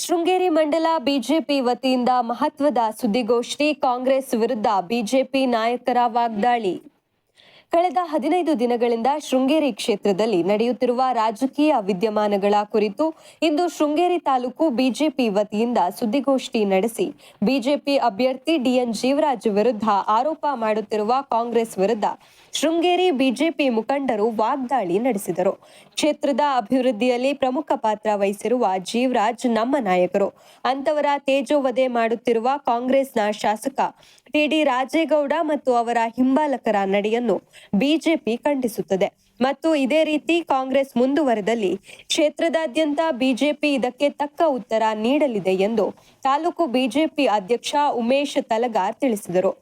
ಶೃಂಗೇರಿ ಮಂಡಲ ಬಿಜೆಪಿ ವತಿಯಿಂದ ಮಹತ್ವದ ಸುದ್ದಿಗೋಷ್ಠಿ. ಕಾಂಗ್ರೆಸ್ ವಿರುದ್ಧ ಬಿಜೆಪಿ ನಾಯಕರ ವಾಗ್ದಾಳಿ. ಕಳೆದ 15 ದಿನಗಳಿಂದ ಶೃಂಗೇರಿ ಕ್ಷೇತ್ರದಲ್ಲಿ ನಡೆಯುತ್ತಿರುವ ರಾಜಕೀಯ ವಿದ್ಯಮಾನಗಳ ಕುರಿತು ಇಂದು ಶೃಂಗೇರಿ ತಾಲೂಕು ಬಿಜೆಪಿ ವತಿಯಿಂದ ಸುದ್ದಿಗೋಷ್ಠಿ ನಡೆಸಿ ಬಿಜೆಪಿ ಅಭ್ಯರ್ಥಿ ಡಿಎನ್ ಜೀವರಾಜ್ ವಿರುದ್ಧ ಆರೋಪ ಮಾಡುತ್ತಿರುವ ಕಾಂಗ್ರೆಸ್ ವಿರುದ್ಧ ಶೃಂಗೇರಿ ಬಿಜೆಪಿ ಮುಖಂಡರು ವಾಗ್ದಾಳಿ ನಡೆಸಿದರು. ಕ್ಷೇತ್ರದ ಅಭಿವೃದ್ಧಿಯಲ್ಲಿ ಪ್ರಮುಖ ಪಾತ್ರ ವಹಿಸಿರುವ ಜೀವರಾಜ್ ನಮ್ಮ ನಾಯಕರು. ಅಂತವರ ತೇಜೋವಧೆ ಮಾಡುತ್ತಿರುವ ಕಾಂಗ್ರೆಸ್ನ ಶಾಸಕ ಟಿಡಿ ರಾಜೇಗೌಡ ಮತ್ತು ಅವರ ಹಿಂಬಾಲಕರ ನಡೆಯನ್ನು ಬಿಜೆಪಿ ಖಂಡಿಸುತ್ತದೆ ಮತ್ತು ಇದೇ ರೀತಿ ಕಾಂಗ್ರೆಸ್ ಮುಂದುವರೆದಲ್ಲಿ ಕ್ಷೇತ್ರದಾದ್ಯಂತ ಬಿಜೆಪಿ ಇದಕ್ಕೆ ತಕ್ಕ ಉತ್ತರ ನೀಡಲಿದೆ ಎಂದು ತಾಲೂಕು ಬಿಜೆಪಿ ಅಧ್ಯಕ್ಷ ಉಮೇಶ್ ತಲಗಾರ್ ತಿಳಿಸಿದರು.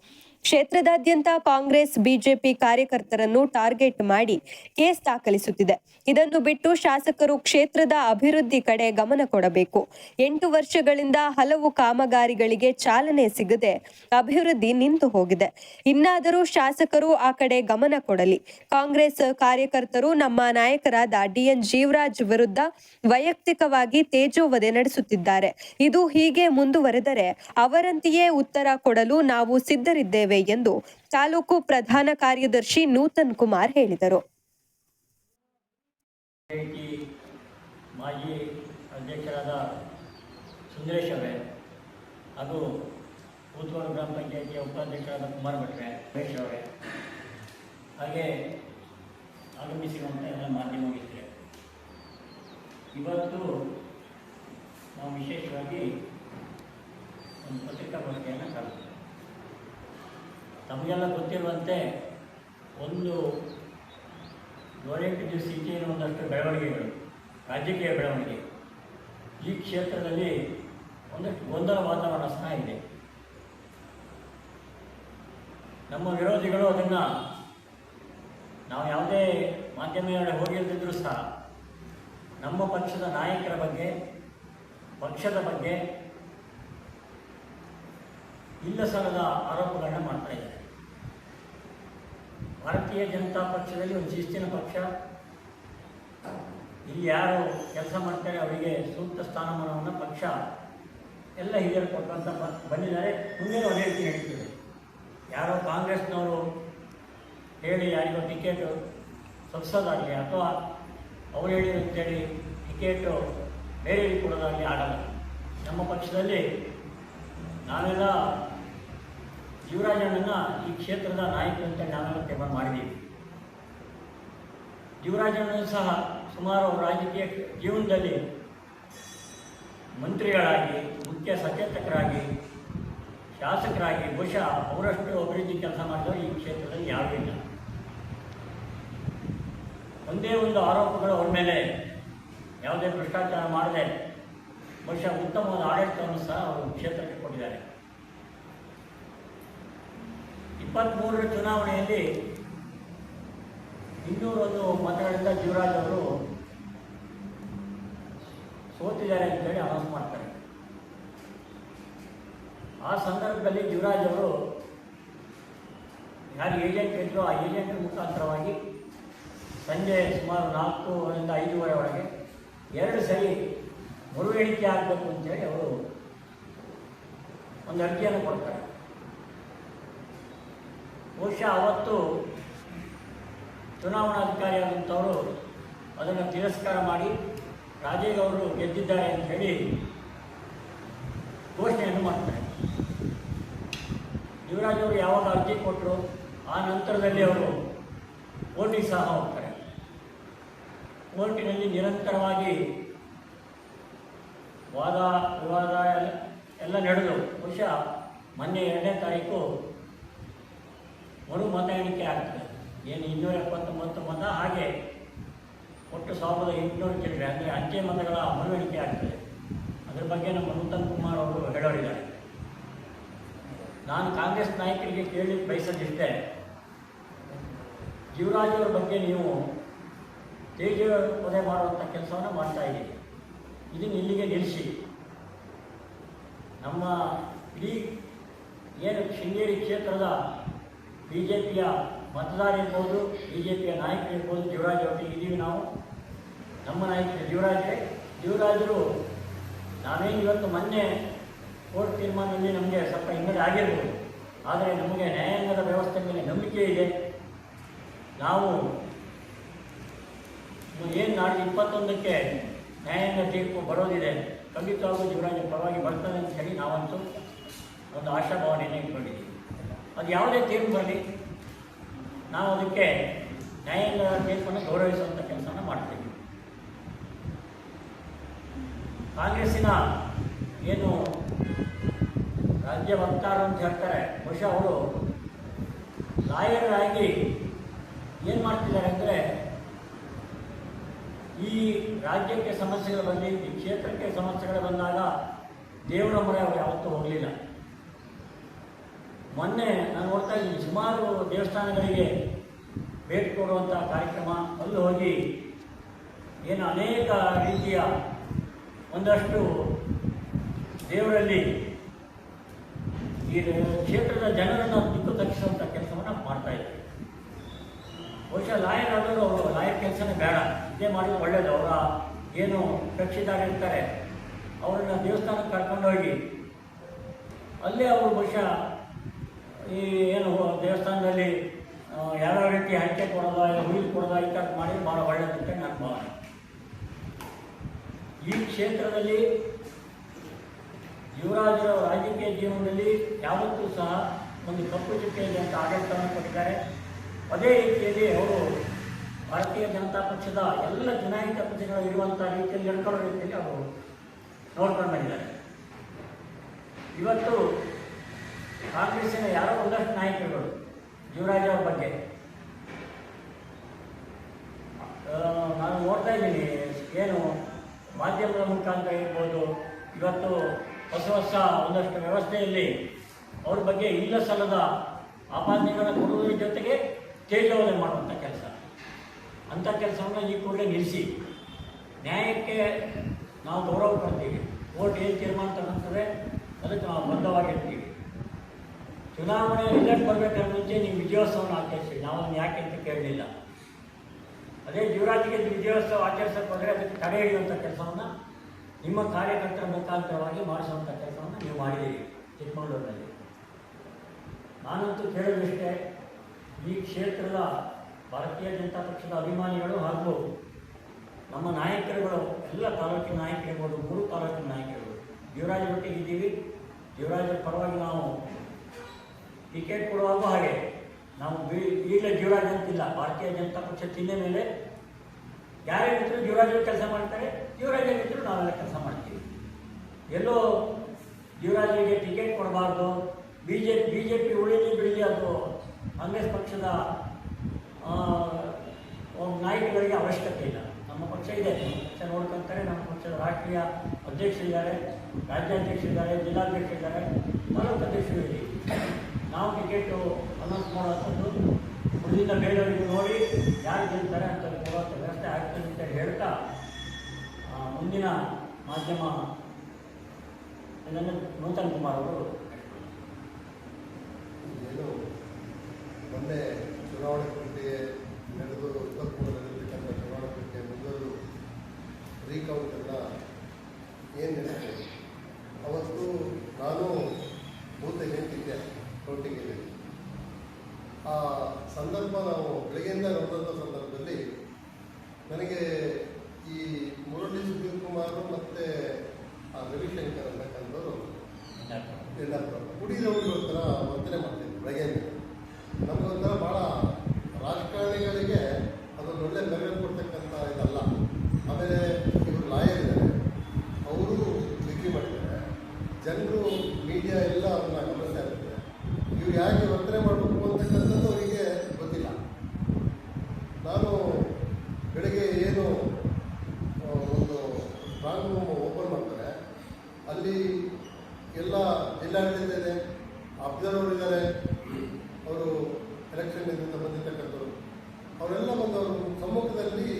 ಕ್ಷೇತ್ರದಾದ್ಯಂತ ಕಾಂಗ್ರೆಸ್ ಬಿಜೆಪಿ ಕಾರ್ಯಕರ್ತರನ್ನು ಟಾರ್ಗೆಟ್ ಮಾಡಿ ಕೇಸ್ ದಾಖಲಿಸುತ್ತಿದೆ. ಇದನ್ನು ಬಿಟ್ಟು ಶಾಸಕರು ಕ್ಷೇತ್ರದ ಅಭಿವೃದ್ಧಿ ಕಡೆ ಗಮನ ಕೊಡಬೇಕು. 8 ವರ್ಷಗಳಿಂದ ಹಲವು ಕಾಮಗಾರಿಗಳಿಗೆ ಚಾಲನೆ ಸಿಗದೆ ಅಭಿವೃದ್ಧಿ ನಿಂತು ಹೋಗಿದೆ. ಇನ್ನಾದರೂ ಶಾಸಕರು ಆ ಕಡೆ ಗಮನ ಕೊಡಲಿ. ಕಾಂಗ್ರೆಸ್ ಕಾರ್ಯಕರ್ತರು ನಮ್ಮ ನಾಯಕರಾದ ಡಿಎನ್ ಜೀವರಾಜ್ ವಿರುದ್ಧ ವೈಯಕ್ತಿಕವಾಗಿ ತೇಜೋವಧೆ ನಡೆಸುತ್ತಿದ್ದಾರೆ. ಇದು ಹೀಗೆ ಮುಂದುವರೆದರೆ ಅವರಂತೆಯೇ ಉತ್ತರ ಕೊಡಲು ನಾವು ಸಿದ್ಧರಿದ್ದೇವೆ ಎಂದು ತಾಲೂಕು ಪ್ರಧಾನ ಕಾರ್ಯದರ್ಶಿ ನೂತನ್ ಕುಮಾರ್ ಹೇಳಿದರು. ಮಾಜಿ ಅಧ್ಯಕ್ಷರಾದ ಸುಂದರೇಶ್ ಅವರೇ ಹಾಗೂ ಕೂತ್ಕೋಡು ಗ್ರಾಮ ಪಂಚಾಯಿತಿಯ ಉಪಾಧ್ಯಕ್ಷರಾದ ಕುಮಾರ್ ಭಟ್ರೆ ಮಹೇಶ್ ಅವರೇ ಹಾಗೆ ಆಗಮಿಸಿರುವಂಥ ಎಲ್ಲ ಮಾಧ್ಯಮ ಮಿತ್ರರೇ, ಇವತ್ತು ನಾವು ವಿಶೇಷವಾಗಿ ಒಂದು ಪತ್ರಿಕಾಗೋಷ್ಠಿಯನ್ನು ಕರೆದು ತಮಗೆಲ್ಲ ಗೊತ್ತಿರುವಂತೆ ಒಂದು 7-8 ದಿವಸ ಈಚೆಗಿನ ಒಂದಷ್ಟು ಬೆಳವಣಿಗೆಗಳು, ರಾಜಕೀಯ ಬೆಳವಣಿಗೆ ಈ ಕ್ಷೇತ್ರದಲ್ಲಿ ಒಂದಷ್ಟು ಗೊಂದಲ ವಾತಾವರಣ ಸಹ ಇದೆ. ನಮ್ಮ ವಿರೋಧಿಗಳು ಅದನ್ನು ನಾವು ಯಾವುದೇ ಮಾಧ್ಯಮಗಳ ಹೋಗಿಲ್ಲದಿದ್ದರೂ ಸಹ ನಮ್ಮ ಪಕ್ಷದ ನಾಯಕರ ಬಗ್ಗೆ, ಪಕ್ಷದ ಬಗ್ಗೆ ಇಲ್ಲ ಸಲ್ಲದ ಆರೋಪಗಳನ್ನ ಮಾಡ್ತಾ ಇದ್ದಾರೆ. ಭಾರತೀಯ ಜನತಾ ಪಕ್ಷದಲ್ಲಿ ಒಂದು ಶಿಸ್ತಿನ ಪಕ್ಷ, ಇಲ್ಲಿ ಯಾರು ಕೆಲಸ ಮಾಡ್ತಾರೆ ಅವರಿಗೆ ಸೂಕ್ತ ಸ್ಥಾನಮಾನವನ್ನು ಪಕ್ಷ ಎಲ್ಲ ಹಿರಿಯರು ಕೊಟ್ಟಂತ ಬಂದಿದ್ದಾರೆ. ಮುಂದೆ ಅದೇ ರೀತಿ ನಡೀತಿದೆ. ಯಾರೋ ಕಾಂಗ್ರೆಸ್ನವರು ಹೇಳಿ ಯಾರಿಗೋ ಟಿಕೆಟು ಸಬ್ಸೋದಾಗಲಿ ಅಥವಾ ಅವ್ರು ಹೇಳಿದ್ರು ಅಂತೇಳಿ ಟಿಕೆಟು ಬೇರೆಯವರಿಗೆ ಕೊಡೋದಾಗಲಿ ಆಗಲ್ಲ. ನಮ್ಮ ಪಕ್ಷದಲ್ಲಿ ನಾವೆಲ್ಲ ಜೀವರಾಜಣ್ಣನ ಈ ಕ್ಷೇತ್ರದ ನಾಯಕರಂತೆ ನಾವೆಲ್ಲ ತೀರ್ಮಾನ ಮಾಡಿದ್ದೀವಿ. ಜೀವರಾಜಣ್ಣನ ಸಹ ಸುಮಾರು ರಾಜಕೀಯ ಜೀವನದಲ್ಲಿ ಮಂತ್ರಿಗಳಾಗಿ, ಮುಖ್ಯ ಸಚೇತಕರಾಗಿ, ಶಾಸಕರಾಗಿ ಬಹುಶಃ ಅವರಷ್ಟು ಅಭಿವೃದ್ಧಿ ಕೆಲಸ ಮಾಡಿದವರು ಈ ಕ್ಷೇತ್ರದಲ್ಲಿ ಯಾರೂ ಇಲ್ಲ. ಒಂದೇ ಒಂದು ಆರೋಪಗಳು ಅವ್ರ ಮೇಲೆ ಯಾವುದೇ ಭ್ರಷ್ಟಾಚಾರ ಮಾಡದೆ ಬಹುಶಃ ಉತ್ತಮವಾದ ಆಡಳಿತವನ್ನು ಸಹ ಅವರು ಕ್ಷೇತ್ರಕ್ಕೆ ಕೊಟ್ಟಿದ್ದಾರೆ. 23ರ ಚುನಾವಣೆಯಲ್ಲಿ 201 ಮತಗಳಿಂದ ಜೀವರಾಜ್ ಅವರು ಸೋತಿದ್ದಾರೆ ಅಂತೇಳಿ ಅನೌನ್ಸ್ ಮಾಡ್ತಾರೆ. ಆ ಸಂದರ್ಭದಲ್ಲಿ ಜೀವರಾಜ್ ಅವರು ಯಾರು ಏಜೆಂಟ್ ಇದ್ರು ಆ ಏಜೆಂಟ್ ಮುಖಾಂತರವಾಗಿ ಸಂಜೆ ಸುಮಾರು 4ರಿಂದ 5:30 ಒಳಗೆ 2 ಸರಿ ಮರು ಎಣಿಕೆ ಆಗಬೇಕು ಅಂತೇಳಿ ಅವರು ಒಂದು ಅರ್ಜಿಯನ್ನು ಕೊಡ್ತಾರೆ. ಬಹುಶಃ ಅವತ್ತು ಚುನಾವಣಾಧಿಕಾರಿಯಾದಂಥವರು ಅದನ್ನು ತಿರಸ್ಕಾರ ಮಾಡಿ ರಾಜೇಗೌಡರು ಗೆದ್ದಿದ್ದಾರೆ ಅಂತ ಹೇಳಿ ಘೋಷಣೆಯನ್ನು ಮಾಡ್ತಾರೆ. ಜೀವರಾಜ್ ಅವರು ಯಾವಾಗ ಅರ್ಜಿ ಕೊಟ್ಟರು ಆ ನಂತರದಲ್ಲಿ ಅವರು ಕೋರ್ಟಿಗೆ ಸಹ ಹೋಗ್ತಾರೆ. ಕೋರ್ಟಿನಲ್ಲಿ ನಿರಂತರವಾಗಿ ವಾದ ವಿವಾದ ಎಲ್ಲ ನಡೆದು ಬಹುಶಃ ಮೊನ್ನೆ 2ನೇ ತಾರೀಕು ಮರು ಮತ ಎಣಿಕೆ ಆಗ್ತದೆ. ಏನು 279 ಮತ, ಹಾಗೆ ಒಟ್ಟು 1800 ಚಿಲ್ಲರೆ ಅಂದರೆ ಅಂಚೆ ಮತಗಳ ಮರು ಎಣಿಕೆ ಆಗ್ತದೆ. ಅದರ ಬಗ್ಗೆ ನಮ್ಮ ನೂತನ್ ಕುಮಾರ್ ಅವರು ಹೇಳೋರಿದ್ದಾರೆ. ನಾನು ಕಾಂಗ್ರೆಸ್ ನಾಯಕರಿಗೆ ಕೇಳಲಿಕ್ಕೆ ಬಯಸದಿದ್ದೆ, ಜೀವರಾಜ್ ಅವರ ಬಗ್ಗೆ ನೀವು ತೇಜೋವಧೆ ಮಾಡುವಂಥ ಕೆಲಸವನ್ನು ಮಾಡ್ತಾ ಇದ್ದೀರಿ. ಇದನ್ನು ಇಲ್ಲಿಗೆ ನಿಲ್ಲಿಸಿ ನಮ್ಮ ಇಡೀ ಏನು ಶೃಂಗೇರಿ ಕ್ಷೇತ್ರದ ಬಿಜೆಪಿಯ ಮತದಾರ ಇರ್ಬೋದು, ಬಿಜೆಪಿಯ ನಾಯಕರು ಇರ್ಬೋದು, ಜೀವರಾಜ್ ಅವರಿಗೆ ಇದ್ದೀವಿ ನಾವು. ನಮ್ಮ ನಾಯಕರು ಜೀವರಾಜರು ನಾವೇನು ಇವತ್ತು ಮೊನ್ನೆ ಕೋರ್ಟ್ ತೀರ್ಮಾನದಲ್ಲಿ ನಮಗೆ ಸ್ವಲ್ಪ ಹಿನ್ನಡೆ ಆಗಿರ್ಬೋದು, ಆದರೆ ನಮಗೆ ನ್ಯಾಯಾಂಗದ ವ್ಯವಸ್ಥೆ ಮೇಲೆ ನಂಬಿಕೆ ಇದೆ. ನಾವು ಏನು ನಾಳೆ 21ಕ್ಕೆ ನ್ಯಾಯಾಂಗ ತೀರ್ಪು ಬರೋದಿದೆ, ಖಂಡಿತವಾಗೂ ಜೀವರಾಜ ಪರವಾಗಿ ಬರ್ತದೆ ಅಂತ ಹೇಳಿ ನಾವಂತೂ ಒಂದು ಆಶಾಭಾವನೆಯನ್ನು ಇಟ್ಕೊಂಡಿದ್ದೀವಿ. ಅದು ಯಾವುದೇ ತೀರ್ಪು ಬರಲಿ, ನಾವು ಅದಕ್ಕೆ ನ್ಯಾಯಾಂಗ ತೀರ್ಪನ್ನು ಗೌರವಿಸುವಂಥ ಕೆಲಸವನ್ನು ಮಾಡ್ತೀವಿ. ಕಾಂಗ್ರೆಸ್ಸಿನ ಏನು ರಾಜ್ಯ ವಕ್ತಾರರು ಅಂತ ಹೇಳ್ತಾರೆ, ಬಹುಶಃ ಅವರು ಲಾಯರ್ ಆಗಿ ಏನು ಮಾಡ್ತಿದ್ದಾರೆ ಅಂದರೆ, ಈ ರಾಜ್ಯಕ್ಕೆ ಸಮಸ್ಯೆಗಳು ಬಂದು ಈ ಕ್ಷೇತ್ರಕ್ಕೆ ಸಮಸ್ಯೆಗಳು ಬಂದಾಗ ದೇವರ ಮೊರೆ ಅವರು ಯಾವತ್ತೂ ಹೋಗಲಿಲ್ಲ. ಮೊನ್ನೆ ನಾನು ನೋಡ್ತಾ ಇದ್ದೀನಿ, ಸುಮಾರು ದೇವಸ್ಥಾನಗಳಿಗೆ ಭೇಟಿ ಕೊಡುವಂಥ ಕಾರ್ಯಕ್ರಮ, ಅಲ್ಲಿ ಹೋಗಿ ಏನು ಅನೇಕ ರೀತಿಯ ಒಂದಷ್ಟು ದೇವರಲ್ಲಿ ಈ ಕ್ಷೇತ್ರದ ಜನರನ್ನು ದಿಕ್ಕು ತಪ್ಪಿಸುವಂಥ ಕೆಲಸವನ್ನು ಮಾಡ್ತಾ ಇದ್ದಾರೆ. ಬಹುಶಃ ಲಾಯರ್ ಆದರೂ ಅವರು ಲಾಯರ್ ಕೆಲಸನೇ ಬೇಡ, ಇದೇ ಮಾಡಿದ್ರೆ ಒಳ್ಳೆಯದು. ಅವರ ಏನು ಕಕ್ಷಿದಾರಿರ್ತಾರೆ ಅವರನ್ನು ದೇವಸ್ಥಾನಕ್ಕೆ ಕರ್ಕೊಂಡೋಗಿ ಅಲ್ಲೇ ಅವರು ಬಹುಶಃ ಈ ಏನು ದೇವಸ್ಥಾನದಲ್ಲಿ ಯಾವ್ಯಾವ ರೀತಿ ಹಂಚೆ ಕೊಡೋದ ಹುಯಿಲು ಕೊಡೋದ ಈ ಥರ ಮಾಡಿದ್ರೆ ಭಾಳ ಒಳ್ಳೆಯದಂತೆ ನನ್ನ ಭಾವನೆ. ಈ ಕ್ಷೇತ್ರದಲ್ಲಿ ಯುವರಾಜರ ರಾಜಕೀಯ ಜೀವನದಲ್ಲಿ ಯಾವತ್ತೂ ಸಹ ಒಂದು ಕಪ್ಪು ಚುಕ್ಕೆಯಲ್ಲಿ ಅಂತ ಆಡಳಿತವನ್ನು ಕೊಟ್ಟಿದ್ದಾರೆ. ಅದೇ ರೀತಿಯಲ್ಲಿ ಅವರು ಭಾರತೀಯ ಜನತಾ ಪಕ್ಷದ ಎಲ್ಲ ಚುನಾಯಿತ ಪಕ್ಷಗಳು ಇರುವಂಥ ರೀತಿಯಲ್ಲಿ ನಡ್ಕೊಳ್ಳೋ ರೀತಿಯಲ್ಲಿ ಅವರು ನೋಡ್ಕೊಂಡು ಬಂದಿದ್ದಾರೆ. ಇವತ್ತು ಕಾಂಗ್ರೆಸ್ಸಿನ ಯಾರೋ ಒಂದಷ್ಟು ನಾಯಕರುಗಳು ಯುವರಾಜ್ ಅವ್ರ ಬಗ್ಗೆ ನಾನು ನೋಡ್ತಾ ಇದ್ದೀನಿ, ಏನು ಮಾಧ್ಯಮದ ಮುಖಾಂತರ ಇರ್ಬೋದು, ಇವತ್ತು ಹೊಸ ಒಂದಷ್ಟು ವ್ಯವಸ್ಥೆಯಲ್ಲಿ ಅವ್ರ ಬಗ್ಗೆ ಇಲ್ಲ ಸಲ್ಲದ ಆಪಾದನೆಗಳನ್ನು ಕೊಡುವುದರ ಜೊತೆಗೆ ತೇಜೋವಧೆ ಮಾಡುವಂಥ ಕೆಲಸ, ಅಂಥ ಕೆಲಸವನ್ನು ಈ ಕೂಡಲೇ ನಿಲ್ಲಿಸಿ ನ್ಯಾಯಕ್ಕೆ ನಾವು ಗೌರವ ಕೊಡ್ತೀವಿ. ಕೋರ್ಟ್ ಏನು ತೀರ್ಮಾನ ತಗೊಳ್ತದೆ ಅದಕ್ಕೆ ನಾವು ಬದ್ಧವಾಗಿರ್ತೀವಿ. ಚುನಾವಣೆ ರಿಸಲ್ಟ್ ಬರಬೇಕಾದ್ರೆ ಮುಂಚೆ ನೀವು ವಿಜಯೋತ್ಸವವನ್ನು ಆಚರಿಸಿ, ನಾವು ಅದನ್ನು ಯಾಕೆ ಅಂತ ಕೇಳಲಿಲ್ಲ. ಅದೇ ಯುವರಾಜ್ಗೆ ವಿಜಯೋತ್ಸವ ಆಚರಿಸಕ್ಕೆ ಹೋದರೆ ಅದಕ್ಕೆ ತಡೆ ಹಿಡಿಯುವಂಥ ಕೆಲಸವನ್ನು ನಿಮ್ಮ ಕಾರ್ಯಕರ್ತರ ಮುಖಾಂತರವಾಗಿ ಮಾಡಿಸುವಂಥ ಕೆಲಸವನ್ನು ನೀವು ಮಾಡಿದ್ದೀರಿ ಚಿಕ್ಕಮಗಳೂರಿನಲ್ಲಿ. ನಾನಂತೂ ಕೇಳೋದಿಷ್ಟೇ, ಈ ಕ್ಷೇತ್ರದ ಭಾರತೀಯ ಜನತಾ ಪಕ್ಷದ ಅಭಿಮಾನಿಗಳು ಹಾಗೂ ನಮ್ಮ ನಾಯಕರುಗಳು, ಎಲ್ಲ ತಾಲೂಕಿನ ನಾಯಕರಿರ್ಬೋದು, 3 ತಾಲೂಕಿನ ನಾಯಕರುಗಳು ಯುವರಾಜ್ ಒಟ್ಟಿಗೆ ಇದ್ದೀವಿ. ಯುವರಾಜರ ಪರವಾಗಿ ನಾವು ಟಿಕೆಟ್ ಕೊಡುವಾಗೂ ಹಾಗೆ ನಾವು ಈಗಲೇ ಯುವರಾಜ್ ಅಂತಿಲ್ಲ, ಭಾರತೀಯ ಜನತಾ ಪಕ್ಷ ಚಿಹ್ನೆ ಮೇಲೆ ಯಾರೇ ಇದ್ದರೂ ಯುವರಾಜರು ಕೆಲಸ ಮಾಡ್ತಾರೆ, ಯುವರಾಜರಿದ್ದರೂ ನಾವೆಲ್ಲ ಕೆಲಸ ಮಾಡ್ತೀವಿ. ಎಲ್ಲೋ ಯುವರಾಜರಿಗೆ ಟಿಕೆಟ್ ಕೊಡಬಾರ್ದು, ಬಿ ಜೆ ಪಿ ಉಳಿಲಿ ಬೆಳೀಲಿ, ಅದು ಕಾಂಗ್ರೆಸ್ ಪಕ್ಷದ ನಾಯಕರಿಗೆ ಅವಶ್ಯಕತೆ ಇಲ್ಲ. ನಮ್ಮ ಪಕ್ಷ ಇದೆ, ನಮ್ಮ ಪಕ್ಷ ನೋಡ್ಕೊತಾರೆ. ನಮ್ಮ ಪಕ್ಷದ ರಾಷ್ಟ್ರೀಯ ಅಧ್ಯಕ್ಷರಿದ್ದಾರೆ, ರಾಜ್ಯಾಧ್ಯಕ್ಷರಿದ್ದಾರೆ, ಜಿಲ್ಲಾಧ್ಯಕ್ಷರಿದ್ದಾರೆ, ತಾಲೂಕು ಅಧ್ಯಕ್ಷರು ಇದೆ. ನಾವು ಟಿಕೆಟು ಅನೌನ್ಸ್ ಮಾಡುವಂಥದ್ದು ಉಳಿದ ಬೇರೆಯವರಿಗೆ ನೋಡಿ ಯಾರು ಗೆಲ್ತಾರೆ ಅಂತ ಕೊಡುವಂಥ ವ್ಯವಸ್ಥೆ ಆಗ್ತದೆ ಅಂತ ಹೇಳ್ತಾ ಮುಂದಿನ ಮಾಧ್ಯಮ ನೂತನ್ ಕುಮಾರ್ ಅವರು ಏನು ಮೊನ್ನೆ ಚುನಾವಣೆ ಪ್ರಕ್ರಿಯೆ ನಡೆದು 23ರಲ್ಲಿರ್ತಕ್ಕಂಥ ಚುನಾವಣೆ ಪ್ರಕ್ರಿಯೆ ಮುಂದುವರೆದು ರೀಕೌಂಟ್ ಎಲ್ಲ ಏನು ನಡೆಸಿದೆ, ಅವತ್ತು ನಾನು ಬೂತಿಗೆ ನಿಂತಿದ್ದೆ ಕೌಂಟಿಂಗ್. ಆ ಸಂದರ್ಭ ನಾವು ಬೆಳಗ್ಗೆಯಿಂದ ನೋಡಿದಂಥ ಸಂದರ್ಭದಲ್ಲಿ ನನಗೆ ಈ ಮುರಳಿ ಸುಧೀರ್ ಕುಮಾರ್ ಮತ್ತು ರವಿಶಂಕರ್ ಅಂತಕ್ಕಂಥವ್ರು ಕುಡಿದವರು ಒಂಥರ ವರ್ತನೆ ಮಾಡ್ತಿದ್ರು ಬೆಳಗ್ಗೆಯಿಂದ. ನಮಗೊಂಥರ ಭಾಳ ರಾಜಕಾರಣಿಗಳಿಗೆ ಅದೊಂದು ಒಳ್ಳೆ ಮೆರಗು ಕೊಡ್ತಕ್ಕಂಥ ಇದಲ್ಲ. ಆಮೇಲೆ ಇವರು ಲಾಯರ್ ಇದ್ದಾರೆ, ಅವರು ಡಿಗ್ರಿ ಮಾಡಿದ್ದಾರೆ, ಜನರು ಮೀಡಿಯಾ ಎಲ್ಲ ಅದನ್ನು ಗಮನಿಸ್ತಾ ಇರ್ತಾರೆ. ಇವ್ರು ಯಾಕೆ ವರ್ತನೆ ಮಾಡಬೇಕು ಅಂತಕ್ಕಂಥದ್ದು ಅವರಿಗೆ ಗೊತ್ತಿಲ್ಲ. ನಾನು ಬೆಳಗ್ಗೆ ಏನು ಒಂದು ಸ್ಟ್ರಾಂಗ್ ರೂಮ್ ಓಪನ್ ಮಾಡ್ತಾರೆ, ಅಲ್ಲಿ ಎಲ್ಲ ಜಿಲ್ಲಾಡಳಿತ ಇದೆ, ಅಬ್ಸರ್ವರ್ ಇದ್ದಾರೆ, ಅವರು ಎಲೆಕ್ಷನ್ನಿಂದ ಬಂದಿರ್ತಕ್ಕಂಥವ್ರು, ಅವರೆಲ್ಲ ಬಂದು ಅವ್ರ ಸಮ್ಮುಖದಲ್ಲಿ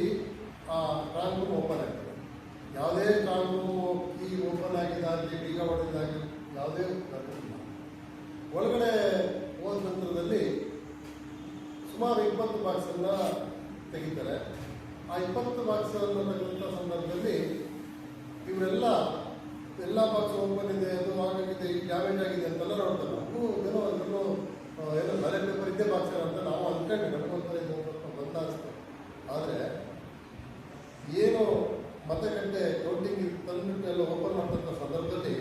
ಆ ಸ್ಟ್ರಾಂಗ್ ರೂಮ್ ಓಪನ್ ಆಗ್ತದೆ. ಯಾವುದೇ ಸ್ಟ್ರಾಂಗ್ ರೂಮ್ ಕೀ ಓಪನ್ ಆಗಿದ್ದಾಗಲಿ ಬೀಗ ಹೊಡೆದಾಗಲಿ ಯಾವುದೇ ಇಲ್ಲ. ಒಳಗಡೆ ಹೋದ ನಂತರದಲ್ಲಿ ಸುಮಾರು 20 ಬಾಕ್ಸನ್ನು ತೆಗಿತಾರೆ. ಆ 20 ಬಾಕ್ಸನ್ನು ತೆಗೆದಂಥ ಸಂದರ್ಭದಲ್ಲಿ ಇವರೆಲ್ಲ ಎಲ್ಲ ಬಾಕ್ಸ್ ಓಪನ್ ಇದೆ, ಅದು ಆಗಿದೆ, ಈ ಡ್ಯಾಮೇಜ್ ಆಗಿದೆ ಅಂತೆಲ್ಲ ನೋಡ್ತಾರೆ. ನಮಗೂ ಏನೋ ಏನೋ ಬ್ಯಾಲೆಟ್ ಪೇಪರ್ ಇದ್ದೇ ಬಾಕ್ಸ್ ಅಂತ ನಾವು ಅಂದ್ಕೊಂಡ್ವಿ, ನಮಗೊಂಥರ ಇದು ಸ್ವಲ್ಪ ಬಂದ ಅನಿಸ್ತು. ಆದರೆ ಏನು ಮತಗಟ್ಟೆ ಕೌಂಟಿಂಗ್ ತಂದುಬಿಟ್ಟು ಎಲ್ಲ ಓಪನ್ ಮಾಡ್ತಕ್ಕಂಥ ಸಂದರ್ಭದಲ್ಲಿ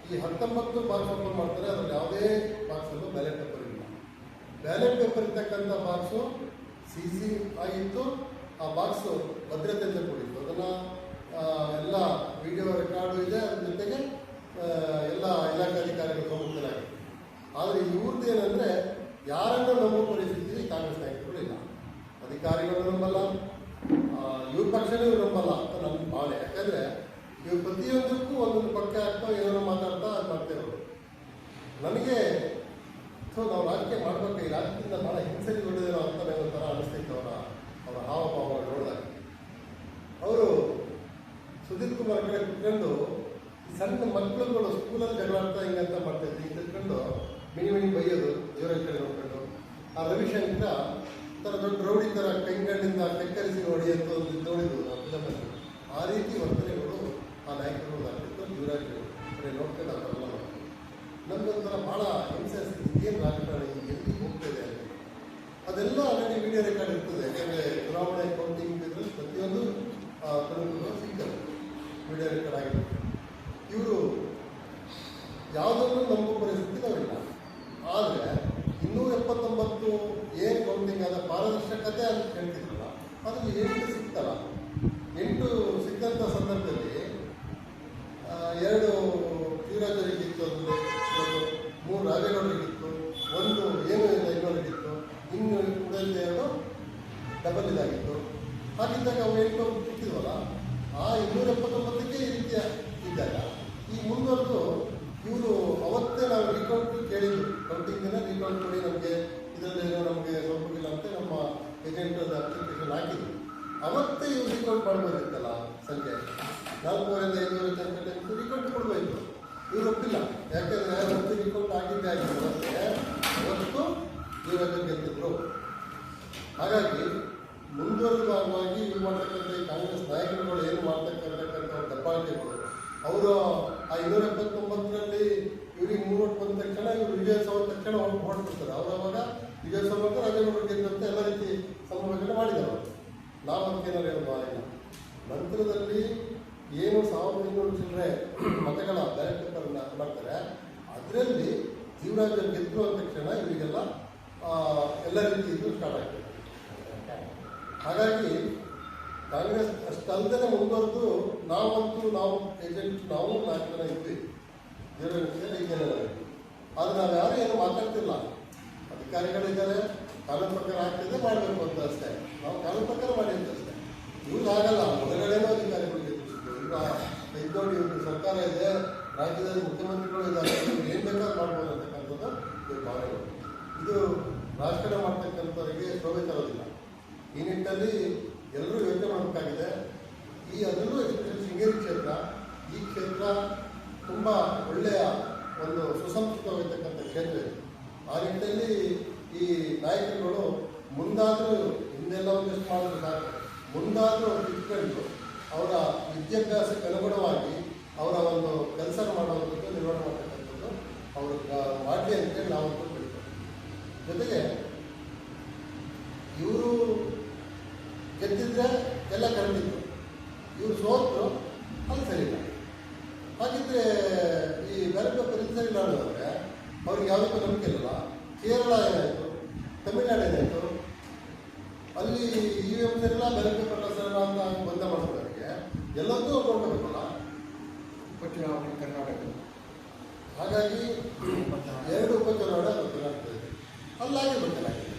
ಈ 19 ಬಾಕ್ಸ್ ಓಪನ್ ಮಾಡ್ತಾರೆ. ಅದರಲ್ಲಿ ಯಾವುದೇ ಬಾಕ್ಸಲ್ಲೂ ಬ್ಯಾಲೆಟ್ ಪೇಪರ್ ಇಲ್ಲ. ಬ್ಯಾಲೆಟ್ ಪೇಪರ್ ಇರ್ತಕ್ಕಂಥ ಬಾಕ್ಸು CC ಆಗಿತ್ತು. ಆ ಬಾಕ್ಸು ಭದ್ರತೆಯಿಂದ ಕೂಡಿತ್ತು. ಅದನ್ನು ಎಲ್ಲ ವಿಡಿಯೋ ರೆಕಾರ್ಡು ಇದೆ, ಅದ್ರ ಜೊತೆಗೆ ಎಲ್ಲ ಇಲಾಖಾಧಿಕಾರಿಗಳು ಪ್ರಮುಖರಾಗಿತ್ತು. ಆದರೆ ಇವ್ರದ್ದು ಏನಂದರೆ ಯಾರನ್ನು ನಂಬೋ ಪರಿಸ್ಥಿತಿ ಕಾಂಗ್ರೆಸ್ ನಾಯಕರು ಇಲ್ಲ. ಅಧಿಕಾರಿಗಳು ನಂಬಲ್ಲ, ಇವ್ರ ಪಕ್ಷನೇ ಇವ್ರು ನಂಬಲ್ಲ ಅಂತ ನನ್ನ ಭಾವನೆ. ಯಾಕಂದರೆ ಇವ್ರು ಪ್ರತಿಯೊಂದಕ್ಕೂ ಒಂದೊಂದು ಪಕ್ಕ ಆಗ್ತಾ ಏನೋ ಮಾತಾಡ್ತಾ ಅದು ಮಾಡ್ತೇವೆ. ನನಗೆ ನಾವು ರಾಜಕೀಯ ಮಾಡಬೇಕು, ಈ ರಾಜಕೀಯದಿಂದ ಭಾಳ ಹಿಂಸೆಗೆ ಹೊಡೆದಿರೋ ಅಂತ ನನಗೆ ಒಂಥರ ಅನಿಸ್ತಿತ್ತು. ಅವರ ಹಾವಭಾವ ನೋಡಿದಾಗ ಅವರು ಸುಧೀರ್ ಕುಮಾರ್ ಕಡೆ ಕುತ್ಕೊಂಡು ಸಣ್ಣ ಮಕ್ಕಳುಗಳು ಸ್ಕೂಲಲ್ಲಿ ಜಗಳಾಡ್ತಾ ಹಿಂಗಂತ ಮಾಡ್ತಾಯಿದ್ರು. ಈಗ ತಿಳ್ಕೊಂಡು ಮಿನಿ ಬೈಯೋದು ದೇವರ ಕಡೆ ನೋಡ್ಕೊಂಡು. ಆ ರವಿಶಂಕರ್ ಥರ ದೊಡ್ಡ ರೌಡಿ ಥರ ಕೈಗಳಿಂದ ಕೈಕರಿಸಿ ನೋಡಿ ಅಂತ ಒಂದು ನೋಡಿದ್ರು ನಾವು ಫಿಲಮಲ್ಲಿ. ಆ ರೀತಿ ವರ್ತನೆಗಳು ಆ ನಾಯಕರು ಆಗ್ತಿತ್ತು. ಯುವರಾಜ್ ಕಡೆ ನೋಡ್ಕೊಂಡು ಆ ಥರ ಎಲ್ಲ ಮಾಡ್ತಾರೆ. ನಮಗೊಂಥರ ಭಾಳ ಹಿಂಸೆ ಅನಿಸ್ತಿತ್ತು. ಏನು ರಾಜಕಾರಣ ಎಲ್ಲಿ ಹೋಗ್ತದೆ ಅಂತ. ಅದೆಲ್ಲ ಆಲ್ರೆಡಿ ವಿಡಿಯೋ ರೆಕಾರ್ಡ್ ಇರ್ತದೆ. ಯಾಕೆಂದರೆ ಚುನಾವಣೆ ಕೌಂಟಿಂಗ್ ಇದ್ರಲ್ಲಿ ಪ್ರತಿಯೊಂದು ಪ್ರಮುಖರು ಸಿಗ್ತದೆ, ವಿಡಿಯೋ ರೆಕಾರ್ಡ್ ಆಗಿರುತ್ತೆ. ಇವರು ಯಾವುದನ್ನು ನಂಬೋ ಪರಿಸ್ಥಿತಿ ನಾವಿಲ್ಲ. ಆದರೆ 279 ಏನು ಕೌಂಟಿಂಗ್ ಆದ ಪಾರದರ್ಶಕತೆ ಅಂತ ಹೇಳ್ತಿದ್ರಲ್ಲ, ಅದರಲ್ಲಿ 8 ಸಿಗ್ತಲ್ಲ. 8 ಸಿಕ್ಕಂಥ ಸಂದರ್ಭದಲ್ಲಿ 2 ಶಿವರಾಜರಿಗಿತ್ತು, ಅದರಲ್ಲಿ 3 ರಾಜೇಗೌಡರಿಗಿತ್ತು, 1 ಏನು ಇಲ್ಲ ಇನ್ನೊಂದಿತ್ತು, ಇನ್ನು ಉಳಿದ 2 ಡಬಲ್ ಇದಾಗಿತ್ತು. ಹಾಗಿದ್ದಾಗ ಅವು 8 ಸಿಕ್ಕಿದ್ವಲ್ಲ, ಆ 279ಕ್ಕೆ ಈ ರೀತಿಯ ಇದ್ದಾಗ ಈ ಮುಂದುವರೆದು ಇವರು ಅವತ್ತೇ ನಾವು ರೀಕೌಂಟ್ ಕೇಳಿದ್ರು. ಕೌಂಟಿಂಗನ್ನು ರೀಕೌಂಟ್ ಕೊಡಿ, ನಮಗೆ ಇದರಲ್ಲೇನೋ ನಮಗೆ ಸೌಕರ್ಯ ಅಂತ ನಮ್ಮ ಏಜೆಂಟ್ ಅಪ್ಲಿಕೇಶನ್ ಹಾಕಿದ್ರು. ಅವತ್ತೇ ಇವ್ರು ರೀಕೌಂಟ್ ಮಾಡ್ಬೋದಿತ್ತಲ್ಲ, ಸಂಖ್ಯೆ 400ರಿಂದ 500 ತನಕ ರೀಕೌಂಟ್ ಕೊಡಬೇಕು. ಇವರು ಒಪ್ಪಿಲ್ಲ. ಯಾಕೆಂದರೆ ಅವತ್ತು ರೀಕೌಂಟ್ ಆಗಿದ್ದೇ ಆಗಿತ್ತು, ಅವತ್ತು ಇವರು ಗೆದ್ದಿದ್ರು. ಹಾಗಾಗಿ ಮುಂದುವರೆದವಾಗಿ ಇವು ಮಾಡ್ತಕ್ಕಂಥ ಈ ಕಾಂಗ್ರೆಸ್ ನಾಯಕರುಗಳು ಏನು ಮಾಡ್ತಕ್ಕಂಥ ದಬ್ಬಾಳಿಕೆಗಳು, ಅವರು ಆ 279ರಲ್ಲಿ ಇವ್ರಿಗೆ 3 ಓಟ್ ಬಂದ ತಕ್ಷಣ ಇವರು ವಿಜಯೋತ್ಸವ ತಕ್ಷಣ ಹೊರಡ್ಬಿಡ್ತಾರೆ. ಅವರು ಅವಾಗ ವಿಜಯೋತ್ಸವ ರಾಜೇಗೌಡರು ಗೆದ್ದಂತೆ ಎಲ್ಲ ರೀತಿ ಸಂಭ್ರಮಗಳನ್ನು ಮಾಡಿದರು. ನಾವು ಅದಕ್ಕೇನಾರು ಹೇಳೋದು ಆಗಿಲ್ಲ. ನಂತರದಲ್ಲಿ ಏನು 1500 ಚಿಲ್ಲರೆ ಮತಗಳ ಬ್ಯಾಲೆಟ್ ಪೇಪರ್ನ ಮಾಡ್ತಾರೆ, ಅದರಲ್ಲಿ ಜೀವರಾಜ್ ಗೆದ್ದು ಅಂದ ತಕ್ಷಣ ಇವರಿಗೆಲ್ಲ ಎಲ್ಲ ರೀತಿ ಇದು ಸ್ಟಾರ್ಟ್ ಆಗ್ತದೆ. ಹಾಗಾಗಿ ಕಾಂಗ್ರೆಸ್ ಅಷ್ಟಲ್ಲದೆ ಮುಂದುವರೆದು ನಾವು ಏಜೆಂಟ್ ನಾವು 4 ಜನ ಇದ್ವಿ, 5 ಜನ. ಆದರೆ ನಾವು ಯಾರು ಏನು ಮಾತಾಡ್ತಿಲ್ಲ. ಅಧಿಕಾರಿಗಳಿದ್ದಾರೆ, ಕಾನೂನು ಪ್ರಕಾರ ಆಗ್ತಿದೆ, ಮಾಡಬೇಕು ಅಂತ ಅಷ್ಟೇ. ನಾವು ಕಾನೂನು ಪ್ರಕಾರ ಮಾಡಿದ್ದು ಅಷ್ಟೇ. ಇವ್ರು ಆಗಲ್ಲ. ಮೊದಲನೇನೋ ಅಧಿಕಾರಿಗಳಿಗೆ ಈಗ ಇದ್ದೋಡಿ ಇವ್ರಿಗೆ ಸರ್ಕಾರ ಇದೆ, ರಾಜ್ಯದಲ್ಲಿ ಮುಖ್ಯಮಂತ್ರಿಗಳು ಇದ್ದಾರೆ, ಇವ್ರು ಏನು ಬೇಕಾದ್ರೂ ಮಾಡ್ಬೋದು ಅಂತಕ್ಕಂಥದ್ದು ಇವ್ರ ಭಾವನೆಗಳು. ಇದು ರಾಜಕಾರಣ ಮಾಡ್ತಕ್ಕಂಥವರಿಗೆ ಶೋಭೆ ತರೋದಿಲ್ಲ. ಈ ನಿಟ್ಟಿನಲ್ಲಿ ಎಲ್ಲರೂ ಯೋಚನೆ ಮಾಡಬೇಕಾಗಿದೆ. ಅದರಲ್ಲೂ ಎಸ್ಪೆಷಲಿ ಶೃಂಗೇರಿ ಕ್ಷೇತ್ರ, ಈ ಕ್ಷೇತ್ರ ತುಂಬ ಒಳ್ಳೆಯ ಒಂದು ಸುಸಂಸ್ಕೃತವಾಗಿರ್ತಕ್ಕಂಥ ಕ್ಷೇತ್ರ ಇದೆ. ಆ ನಿಟ್ಟಿನಲ್ಲಿ ಈ ನಾಯಕರುಗಳು ಮುಂದಾದರೂ, ಹಿಂದೆಲ್ಲ ಒಂದಷ್ಟು ಮಾಡೋದು ಸಾಕು, ಮುಂದಾದರೂ ಇಟ್ಕೊಂಡು ಅವರ ವಿದ್ಯಾಭ್ಯಾಸಕ್ಕೆ ಅನುಗುಣವಾಗಿ ಅವರ ಒಂದು ಕೆಲಸ ಮಾಡೋದಕ್ಕೆ ನಿರ್ವಹಣೆ ಮಾಡ್ತಕ್ಕಂಥದ್ದು ಅವರು ಮಾಡಲಿ ಅಂತೇಳಿ ನಾವು ಅಂದ್ಕೊಳ್ಬೇಕು. ಜೊತೆಗೆ ಇವರು ಗೆದ್ದಿದ್ರೆ ಎಲ್ಲ ಕರೆದಿತ್ತು, ಇವರು ಸೋತರು ಅದು ಸರಿಯಿಲ್ಲ. ಹಾಗಿದ್ರೆ ಈ ಬ್ಯಾಲೆಟ್ ಪೇಪರ್ ಸರಿಯಿಲ್ಲ ಅನ್ನೋದ್ರೆ ಅವ್ರಿಗೆ ಯಾವುದಕ್ಕೂ ನಂಬಿಕೆ ಇಲ್ಲಲ್ಲ. ಕೇರಳ ಏನಾಯಿತು, ತಮಿಳುನಾಡು ಏನಾಯಿತು, ಅಲ್ಲಿ EVM ಸರಿಯಿಲ್ಲ, ಬ್ಯಾಲೆಟ್ ಪೇಪರ್ ಸರಿಯಿಲ್ಲ ಅಂತ ಬಂದ ಮಾಡೋದಕ್ಕೆ ಎಲ್ಲದೂ ನೋಡ್ಕೋಬೇಕಲ್ಲ ಉಪಚುನಾವಣೆ ಕರ್ನಾಟಕ. ಹಾಗಾಗಿ 2 ಉಪಚುನಾವಣೆ ಕರ್ನಾಟಕದಲ್ಲಿ ಅಲ್ಲಾಗಿ ಗೊತ್ತಿಲ್ಲಾಗಿದೆ.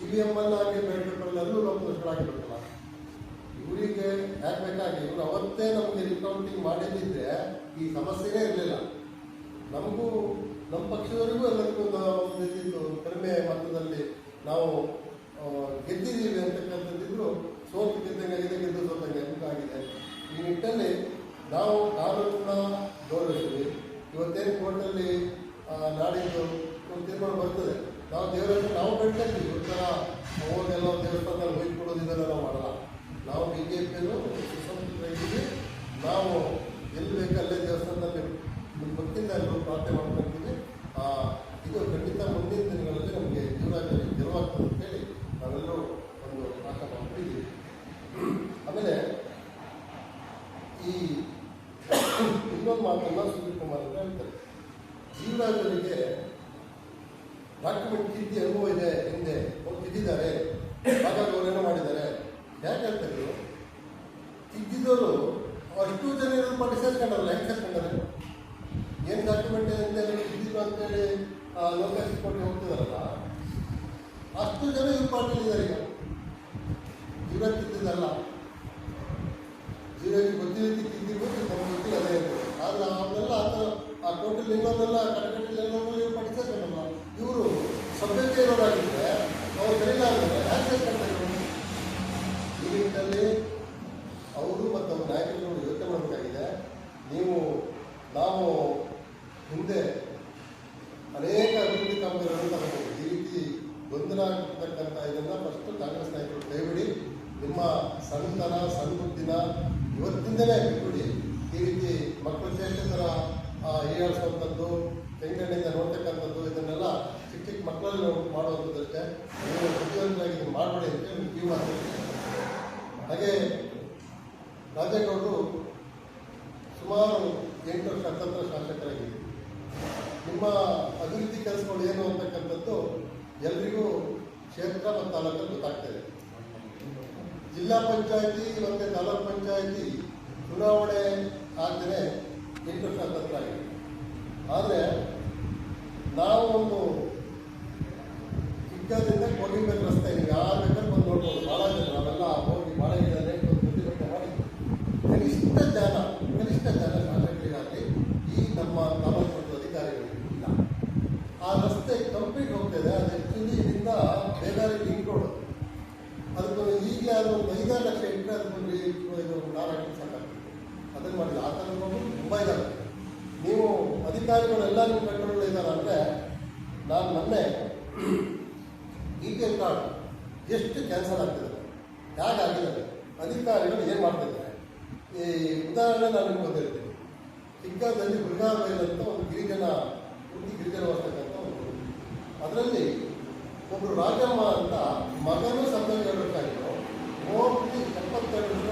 EVM ಅಲ್ಲಾಗಿ ballot ಪೇಪರ್ಲ್ಲೂ ಲೋಕದಷ್ಟುಗಳಾಗಿಬೇಕಲ್ಲ. ಇವರಿಗೆ ಯಾಕೆ ಬೇಕಾಗಿ ಇವರು ಅವತ್ತೇ ನಮಗೆ ರಿಕೌಂಟಿಂಗ್ ಮಾಡಿದ್ದಿದ್ರೆ ಈ ಸಮಸ್ಯೆನೇ ಇರಲಿಲ್ಲ. ನಮಗೂ ನಮ್ಮ ಪಕ್ಷದವರಿಗೂ ಎಲ್ಲರಿಗೂ ಒಂದು ಇದ್ದಿದ್ದು ಕಡಿಮೆ ಮಟ್ಟದಲ್ಲಿ ನಾವು ಗೆದ್ದಿದ್ದೀವಿ ಅಂತಕ್ಕಂಥದ್ದಿದ್ರು. ಸೋತು ಗೆದ್ದಂಗಾಗಿದೆ, ಗೆದ್ದು ಸೋತಂಗೆ ಆಗಿದೆ. ಈ ನಿಟ್ಟಲ್ಲಿ ನಾವು ಕಾನೂನನ್ನ ಗೌರವಿಸ್ತೀವಿ. ಇವತ್ತೇನು ಕೋರ್ಟಲ್ಲಿ ನಾಡಿದ್ದು ಒಂದು ತೀರ್ಮಾನ ಬರ್ತದೆ, ನಾವು ದೇವರಲ್ಲಿ ನಾವು ಬೆಳ್ಕೊಳ್ತೀವಿ. ಒಂಥರ ಹೋಗೆಲ್ಲ ದೇವಸ್ಥಾನದಲ್ಲಿ ಹೋಗಿ ಕೊಡೋದಿದ್ದೆಲ್ಲ ನಾವು ಮಾಡಲ್ಲ. ನಾವು BJPಯಲ್ಲೂ ಸುಸಂಸ್ಕೃತರಾಗಿದ್ದೀವಿ. ನಾವು ಪ್ರಾರ್ಥನೆ ಮಾಡ್ಕೊಳ್ತೀವಿ. ಇದು ಖಂಡಿತ ಮುಂದಿನ ದಿನಗಳಲ್ಲಿ ನಮಗೆ ಜೀವರಾಜಲ್ಲಿ ಗೆಲುವಾಗ್ತದೆ ಅಂತೇಳಿ ನಾವೆಲ್ಲರೂ ಒಂದು ಆಶಾ ಮಾಡ್ತಿದ್ದೀವಿ. ಆಮೇಲೆ ಈ ಇನ್ನೊಂದು ಮಾತನ್ನು ಸುಧೀರ್ ಕುಮಾರ್ ಅಂತ ಹೇಳ್ತಾರೆ, ಜೀವರಾಜರಿಗೆ ಡಾಕ್ಯುಮೆಂಟ್ ತಿದ್ದಿ ಅನುಭವ ಇದೆ, ಹಿಂದೆ ಅವ್ರು ತಿದ್ದಿದ್ದಾರೆ, ಹಾಗಾಗಿ ಅವರೇನೋ ಮಾಡಿದ್ದಾರೆ. ಯಾಕೆ ಹೇಳ್ತಾರೆ, ತಿದ್ದಿದ್ದವರು ಅಷ್ಟು ಜನ ಪಾರ್ಟಿ ಸೇರ್ಕೊಂಡಲ್ಲ, ಹೆಂಗೆ ಸೇರ್ಕೊಂಡಾರೆ? ಏನು ಡಾಕ್ಯುಮೆಂಟ್ ಹಿಂದೆ ತಿದ್ದಿದ್ರು ಅಂತೇಳಿ ಲೋಕಾಯುಕ್ತ ಕೊಟ್ಟು ಹೋಗ್ತಿದಾರಲ್ಲ, ಅಷ್ಟು ಜನ ಇವ್ರ ಪಾರ್ಟಿಲಿದ್ದಾರೆ. ಈಗ ಇವ್ರ ತಿದ್ದಿದ್ದಲ್ಲ, ಜೀವರಿಗೆ ಗೊತ್ತಿದ್ದಕ್ಕೆ ತಿದ್ದಿರ್ಬೋದು, ನಮ್ಮ ಗೊತ್ತಿಲ್ಲ ಅದೇ ಇರ್ಬೋದು. ಆದರೆ ಅವನ್ನೆಲ್ಲ ಆ ಕೋರ್ಟಲ್ಲಿ ಇನ್ನೊಂದೆಲ್ಲ ಕಟಕಟಲ್ಲಿ ಎಲ್ಲರೂ ಇವ್ರು ಪಾರ್ಟಿ ಸೇರ್ಕೊಂಡಲ್ಲ. ಇವರು ಸಭ್ಯತೆ ಇರೋರಾಗಿದ್ದರೆ ಅವ್ರು ಸರಿಯಾಗಿದ್ದಾರೆ, ಯಾಕೆ ಸೇರ್ಕೊಂತಾರೆ? ಈ ನಿಟ್ಟಿನಲ್ಲಿ ಅವರು ಮತ್ತು ಅವ್ರ ನಾಯಕರುಗಳು ಯೋಚನೆ ಮಾಡಬೇಕಾಗಿದೆ. ನಾವು ಹಿಂದೆ ಅನೇಕ ಅಭಿವೃದ್ಧಿ ಕಾಮಗಾರಿಗಳನ್ನು ತಗೊಂಡು ಈ ರೀತಿ ಗೊಂದಲ ಆಗ್ತಕ್ಕಂಥ ಇದನ್ನು ಫಸ್ಟು ಕಾಂಗ್ರೆಸ್ ನಾಯಕರು ಕೈಬಿಡಿ. ನಿಮ್ಮ ಸಣ್ಣತನ ಸಣ್ಣ ಬುದ್ಧಿನ ಇವತ್ತಿಂದಲೇ ಬಿಟ್ಬಿಡಿ. ಈ ರೀತಿ ಮಕ್ಕಳ ಚೇಷ್ಟೆ ಥರ ಹೀಯಾಳಿಸುವಂಥದ್ದು, ತೆಂಗಣ್ಣಿಂದ ನೋಡ್ತಕ್ಕಂಥದ್ದು, ಇದನ್ನೆಲ್ಲ ಚಿಕ್ಕ ಚಿಕ್ಕ ಮಕ್ಕಳಲ್ಲಿ ಮಾಡುವಂಥದ್ದಷ್ಟೇ. ನೀವು ಬುದ್ಧಿವಂತರಾಗಿ ಇದನ್ನು ಮಾಡಬೇಡಿ ಅಂತೇಳಿ ಕಿವಿ ಮಾಡ್ತೀವಿ. ಹಾಗೆ ರಾಜೇಗೌಡರು ಸುಮಾರು 8 ವರ್ಷ ಅತಂತ್ರ ಶಾಸಕರಾಗಿದ್ದರು. ನಿಮ್ಮ ಅಭಿವೃದ್ಧಿ ಕೆಲಸಗಳು ಏನು ಅಂತಕ್ಕಂಥದ್ದು ಎಲ್ರಿಗೂ ಕ್ಷೇತ್ರ ಮತ್ತು ತಾಲೂಕಲ್ಲಿ ಗೊತ್ತಾಗ್ತಾಯಿದೆ. ಜಿಲ್ಲಾ ಪಂಚಾಯತಿ ಮತ್ತು ತಾಲೂಕು ಪಂಚಾಯತಿ ಚುನಾವಣೆ ಆದರೆ 8 ವರ್ಷ ಅತಂತ್ರ ಆಗಿದೆ. ಆದರೆ ನಾವು ಒಂದು ಚಿಕ್ಕದಿಂದ ಕೋಗಿಬೇಕು ರಸ್ತೆ ಇದೆ, ಯಾರು ಬೇಕಾದ್ರೆ ಬಂದು ನೋಡ್ಬೋದು. ಭಾಳ ಜನ ನಾವೆಲ್ಲ ಹೋಗಿ ಭಾಳ ಇದ್ದಾರೆ ಪ್ರತಿಭಟನೆ ಮಾಡಿದ್ವಿ. ಕನಿಷ್ಠ ಜನ ಶಾಸಕರಿಗಾಗಲಿ ಈ ನಮ್ಮ ತಾಲೂಕು ಮತ್ತು ಅಧಿಕಾರಿಗಳಿಗೆ ಇಲ್ಲ. ಆ ರಸ್ತೆ ಕಂಪ್ಲೀಟ್ ಹೋಗ್ತಾಯಿದೆ. ಅದು ಆ್ಯಕ್ಚುಲಿ ಇದರಿಂದ ಬೇಗಾರಿ ಲಿಂಕ್ ರೋಡ್, ಅದಕ್ಕೆ ಈಗಲೇ ಅದು ಒಂದು 5-6 ಲಕ್ಷ ಇಟ್ಟರೆ ಅದಕ್ಕೊಂದು ಇದು ನಾರಾಯಣ ಸಾಕಾಗ್ತದೆ. ಅದನ್ನು ಮಾಡಿಲ್ಲ. ಆ ಥರ ತುಂಬ ಇದ್ದಾವೆ. ನೀವು ಅಧಿಕಾರಿಗಳೆಲ್ಲ ನಿಮ್ಮ ಕಂಟ್ರೋಲ್ ಇದ್ದಾರೆ ಅಂದರೆ, ನಾನು ಮೊನ್ನೆ ATM ಕಾರ್ಡ್ ಎಷ್ಟು ಕ್ಯಾನ್ಸಲ್ ಆಗ್ತಿದೆ, ಹೇಗಾಗಿದ್ದಾರೆ, ಅಧಿಕಾರಿಗಳು ಏನು ಮಾಡ್ತಿದ್ದಾರೆ. ಈ ಉದಾಹರಣೆ ನಾನು ನಿಮ್ಗೆ ಗೊತ್ತಿರ್ತೀನಿ. ಚಿಕ್ಕದಲ್ಲಿ ಮೃಗಾಬೈಲ್ ಅಂತ ಒಂದು ಗಿರಿಜನ ಬರ್ತಕ್ಕಂಥ ಒಂದು, ಅದರಲ್ಲಿ ಒಬ್ಬರು ರಾಜಮ್ಮ ಅಂತ ಮಗನೂ ಸಂಬಂಧವಾಗಿದ್ರು, 72 ವರ್ಷ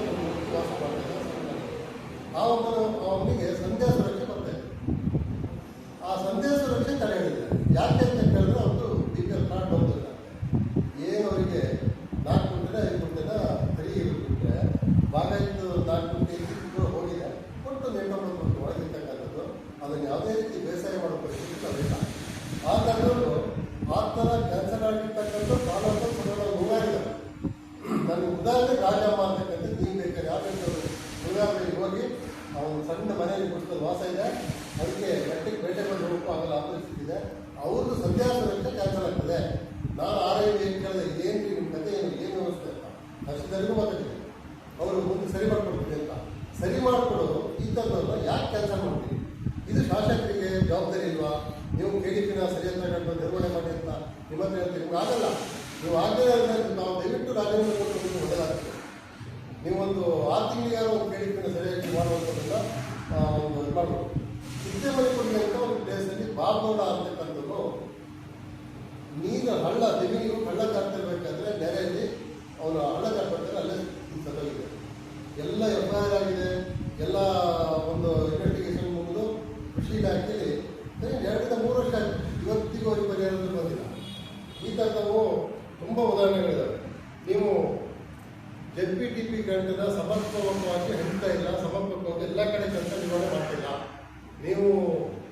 ವಾಸ ಮಾಡ್ತಿದ್ದಾರೆ. ಅವನಿಗೆ ಸಂಧ್ಯಾ ಸುರಕ್ಷೆ ಬರ್ತಾ ಇದೆ. ಆ ಸಂಧ್ಯಾ ಸುರಕ್ಷೆ ತಡೆ ಹಿಡಿದಿದ್ದಾರೆ. ಯಾಕೆ ಅಂತ ಕೇಳಿದ್ರೆ ಅವ್ರದ್ದು BPL ಕಾರ್ಡ್ ಬಂದಿಲ್ಲ. ಏನು ಅವರಿಗೆ 4 ಗುಂಟೆ 5 ಗುಂಟೆನ ಸರಿ ಇರುತ್ತೆ, ಭಾಗ ಇತ್ತು 4 ಗುಂಟೆ ಇದ್ದು ಹೋಗಿದೆ, ಒಟ್ಟು 8-9 ಗುಂಟೆ ಒಳಗಿರ್ತಕ್ಕಂಥದ್ದು. ಅದನ್ನು ಯಾವುದೇ ರೀತಿ ಬೇಸಾಯ ಮಾಡೋ ಪರಿಸ್ಥಿತಿ ಅದಿಲ್ಲ. ಆ ಥರದವರು ಆ ಥರ ಕ್ಯಾನ್ಸಲ್ ಆಗಿರ್ತಕ್ಕಂಥ ತಾಲೂಕು ನೂರಾಗಿದೆ. ನನಗೆ ಉದಾಹರಣೆ ರಾಜಮ್ಮ ಅಂತಕ್ಕಂಥದ್ದು ನೀವು ಬೇಕಾದ್ರೆ ಯಾವ್ದು ಮುರುಘಾಬೈಲಿಗೆ ಹೋಗಿ ಅವನು ಸಣ್ಣ ಮನೆಯಲ್ಲಿ ಕುಡಿಸ್ಕೊಂಡು ವಾಸ ಇದೆ, ಅದಕ್ಕೆ ಗಟ್ಟಿಗೆ ಬೇಟೆ ಬಂದು ಹೋಗಕ್ಕೂ ಆಗಲ್ಲ, ಆ ಪರಿಸ್ಥಿತಿ ಇದೆ. ಅವ್ರದ್ದು ಸಂಧ್ಯಾ ಸುರಕ್ಷೆ ಕ್ಯಾನ್ಸಲ್ ಆಗ್ತದೆ. ನಾನು RIV ಏನು ಕೇಳಿದೆ, ಏನು ನಿಮ್ಮ ಕತೆ ಏನು ವ್ಯವಸ್ಥೆ ಅಂತ ವರ್ಷದವರೆಗೂ ಮಾತಾಡ್ತೀನಿ. ಅವರು ಮುಂದೆ ಸರಿ ಮಾಡಿಕೊಡ್ತೀನಿ ಅಂತ. ಸರಿ ಮಾಡಿಕೊಡೋದು ಈ ಥರದವ್ರನ್ನ ಯಾಕೆ ಕ್ಯಾನ್ಸಲ್ ಮಾಡ್ತೀವಿ? ಇದು ಶಾಸಕರಿಗೆ ಜವಾಬ್ದಾರಿ ಇಲ್ವಾ? ನೀವು KDPನ ಸರಿಯಾದ ತಗೊಂಡು ನಿರ್ವಹಣೆ ಮಾಡಿ ಅಂತ ನಿಮ್ಮ ಹತ್ರ ಹೇಳ್ತೀವಿ. ನಿಮ್ಗೆ ಆಗಲ್ಲ. ನೀವು ಆಗಲೇ ನಾವು ದಯವಿಟ್ಟು ರಾಜೇಂದ್ರ ಕೊಟ್ಟು ಒಳ್ಳೆಯದಾಗ್ತದೆ. ನೀವೊಂದು 6 ತಿಂಗಳಿಗಾರು ಒಂದು KDPನ ಸರಿಯಾಗಿ ಮಾಡುವಂಥದ್ದನ್ನ ಒಂದು ಇದು ಮಾಡ್ಬೋದು. ಸಿದ್ದಮಣಿಪುರಿ ಅಂತ ಒಂದು ಪ್ಲೇಸಲ್ಲಿ ಬಾಗೌಡ ಅಂತಕ್ಕಂಥದ್ದು ನೀರು ಹಳ್ಳ ಜಮೀನು ಹಳ್ಳ ಕಾಡ್ತಿರ್ಬೇಕಾದ್ರೆ ನೆರೆಯಲ್ಲಿ ಅವನು ಹಳ್ಳ ಕಾಡ್ಬೇಕಾದ್ರೆ ಅಲ್ಲೇ ಸತ್ತೋಗಿದೆ. ಎಲ್ಲ FIR ಆಗಿದೆ, ಎಲ್ಲ ಒಂದು ಇನ್ವೆಸ್ಟಿಗೇಷನ್ ಮುಗಿದು ಕೃಷಿ ಇಲಾಖೆಯಲ್ಲಿ 2-3 ವರ್ಷ ಆಯಿತು. ಇವತ್ತಿಗೂ ಅವ್ರಿಗೆ ಪರಿಹಾರ ಬಂದಿಲ್ಲ. ಈ ಥರದವು ತುಂಬ ಉದಾಹರಣೆಗಳಿದ್ದಾವೆ. ನೀವು ZPTP ಗ್ರಾಂಟನ್ನು ಸಮರ್ಪಕವಾಗಿ ಹಂಚ್ತಾ ಇಲ್ಲ, ಸಮರ್ಪಕವಾಗಿ ಎಲ್ಲ ಕಡೆ ಕೆಲಸ ನಿರ್ವಹಣೆ ಮಾಡ್ತಿಲ್ಲ. ನೀವು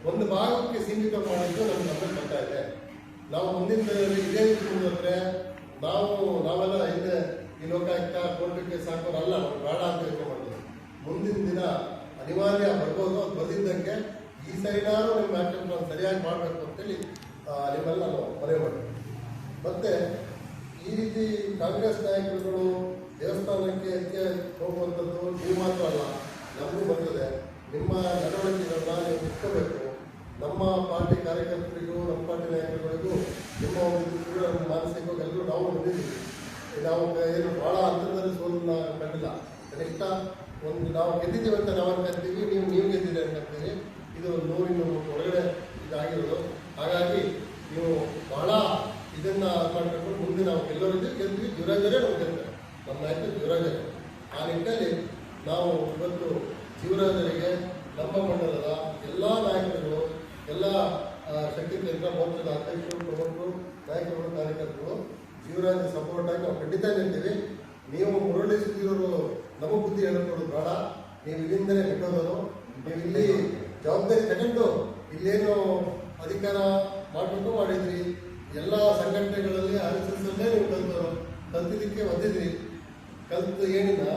ಒಂದು ಭಾಗಕ್ಕೆ ಸೀಮಿತ ಮಾಡಿದ್ದು ನಮ್ಗೆ ನಮಗೆ ಬರ್ತಾ ಇದೆ. ನಾವು ಮುಂದಿನ ದಿನದಲ್ಲಿ ಇದೇ ಅಂದರೆ ನಾವೆಲ್ಲ ಹಿಂದೆ ಈ ಲೋಕಾಯುಕ್ತ ಕೋರ್ಟಿಗೆ ಸಾಕೋರಲ್ಲ, ಬೇಡ ಅಂತ ಯೋಚನೆ ಮಾಡ್ತೀವಿ. ಮುಂದಿನ ದಿನ ಅನಿವಾರ್ಯ ಬರ್ಬೋದು. ಅದು ಬರ್ದಿದ್ದಂಗೆ ಈ ಸೈಡಾರು ನಿಮ್ಮ ಆ್ಯಕ್ಷನ್ ಪ್ಲಾನ್ ಸರಿಯಾಗಿ ಮಾಡಬೇಕು ಅಂತೇಳಿ ನಿಮ್ಮೆಲ್ಲ ನಾವು ಮನವಿ ಮಾಡ್ತೀವಿ. ಮತ್ತು ಈ ರೀತಿ ಕಾಂಗ್ರೆಸ್ ನಾಯಕರುಗಳು ದೇವಸ್ಥಾನಕ್ಕೆ ಹೋಗುವಂಥದ್ದು ನೀವು ಮಾತ್ರ ಅಲ್ಲ, ನಮಗೂ ಬರ್ತದೆ. ನಿಮ್ಮ ನಡವಳಿಕೆಗಳನ್ನ ನೀವು ಇಟ್ಕೋಬೇಕು. ನಮ್ಮ ಪಾರ್ಟಿ ಕಾರ್ಯಕರ್ತರಿಗೂ ನಮ್ಮ ಪಾರ್ಟಿ ನಾಯಕರುಗಳಿಗೂ ನಿಮ್ಮ ಒಂದು ಮಾನಸಿಕವಾಗಿ ಎಲ್ಲರೂ ನಾವು ಬಂದಿದ್ದೀವಿ. ನಾವು ಏನು ಭಾಳ ಅಂತರದಲ್ಲಿ ಸೋಲನ್ನ ಕಂಡಿಲ್ಲ. ಕನಿಷ್ಠ ಒಂದು ನಾವು ಗೆದ್ದಿದ್ದೀವಿ ಅಂತ ನಾವು ಅನ್ಕೊಂತೀವಿ, ನೀವು ಗೆದ್ದಿದ್ದೀರಿ ಅನ್ಕೊಂತೀವಿ. ಇದು 100 ಒಳಗಡೆ ಇದಾಗಿರೋದು. ಹಾಗಾಗಿ ನೀವು ಬಹಳ ಇದನ್ನ ಮಾಡ್ಕೊಂಡು ಮುಂದೆ ನಾವು ಗೆಲ್ಲೋರಿದ್ದು ಗೆದ್ವಿ. ಯುವರಾಜರೇ ನಾವು ಗೆಲ್ತಾರೆ, ನಮ್ಮ ನಾಯಕ ಯುವರಾಜರೇ. ಆ ನಿಟ್ಟಿನಲ್ಲಿ ನಾವು ಇವತ್ತು ಯುವರಾಜರಿಗೆ ನಮ್ಮ ಮಂಡಲದ ಎಲ್ಲ ನಾಯಕರುಗಳು, ಎಲ್ಲ ಶಕ್ತಿ ಕೇಂದ್ರ ಮೋರ್ಚಾದ ಅಧ್ಯಕ್ಷರು, ಪ್ರಮುಖರು, ನಾಯಕರುಗಳು, ಕಾರ್ಯಕರ್ತರು ಯುವರಾಜ ಸಪೋರ್ಟ್ ಆಗಿ ನಾವು ಖಂಡಿತ ನಿಲ್ತೀವಿ. ನೀವು ಮುರಳಿಸಿದವರು ನಮಗೆ ಬುದ್ಧಿ ಹೇಳ್ಕೊಡೋದು ಬೇಡ. ನೀವು ಇಲ್ಲಿಂದಲೇ ಬಿಟ್ಟೋದವರು, ನೀವು ಇಲ್ಲಿ ಜವಾಬ್ದಾರಿ ತಗೊಂಡು ಇಲ್ಲೇನು ಅಧಿಕಾರ ಮಾಡಬೇಕು ಮಾಡಿದ್ರಿ. ಎಲ್ಲ ಸಂಘಟನೆಗಳಲ್ಲಿ RSS ಅಲ್ಲೇ ನೀವು ಕಲ್ತಿದ್ದಕ್ಕೆ ಒದ್ದಿದ್ರಿ. ಕಲ್ತು ಏನಿಲ್ಲ